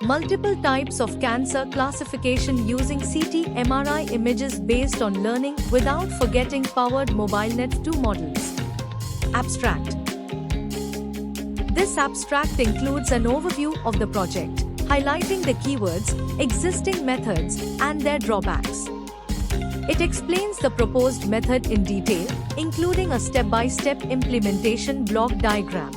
Multiple types of cancer classification using CT MRI images based on learning without forgetting powered MobileNet 2 models. Abstract. This abstract includes an overview of the project, highlighting the keywords, existing methods, and their drawbacks. It explains the proposed method in detail, including a step-by-step implementation block diagram.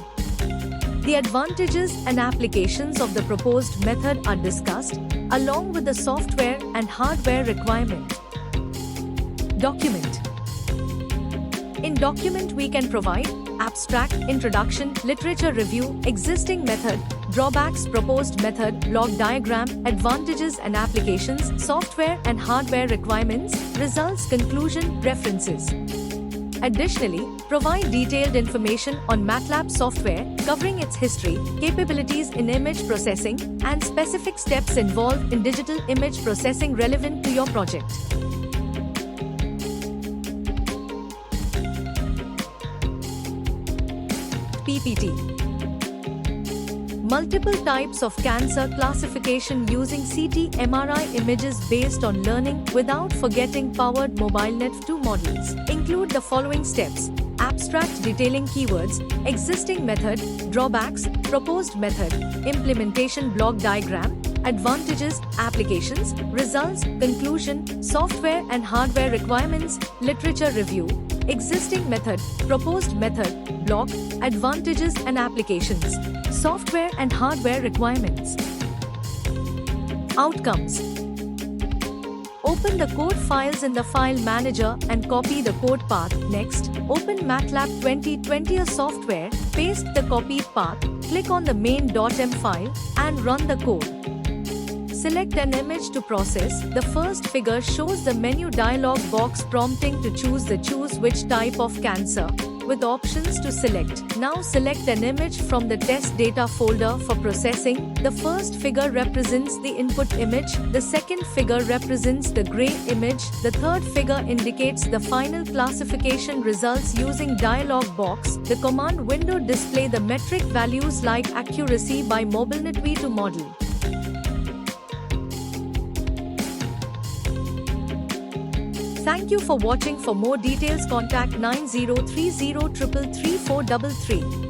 The advantages and applications of the proposed method are discussed, along with the software and hardware requirement. Document. In document we can provide abstract, introduction, literature review, existing method, drawbacks, proposed method, block diagram, advantages and applications, software and hardware requirements, results, conclusion, references. Additionally, provide detailed information on MATLAB software, covering its history, capabilities in image processing, and specific steps involved in digital image processing relevant to your project. PPT. Multiple types of cancer classification using CT MRI images based on learning without forgetting powered MobileNet 2 models include the following steps: abstract detailing keywords, existing method, drawbacks, proposed method, implementation block diagram, advantages, applications, results, conclusion, software and hardware requirements, literature review, existing method, proposed method, block, advantages and applications, software and hardware requirements. Outcomes. Open the code files in the file manager and copy the code path. Next, open MATLAB 2020 software, paste the copied path, click on the main.m file and run the code. Select an image to process. The first figure shows the menu dialog box prompting to choose which type of cancer, with options to select. Now select an image from the test data folder for processing. The first figure represents the input image, the second figure represents the gray image, the third figure indicates the final classification results using dialog box. The command window display the metric values like accuracy by MobileNet V2 model. Thank you for watching. For more details contact 9030 333 433.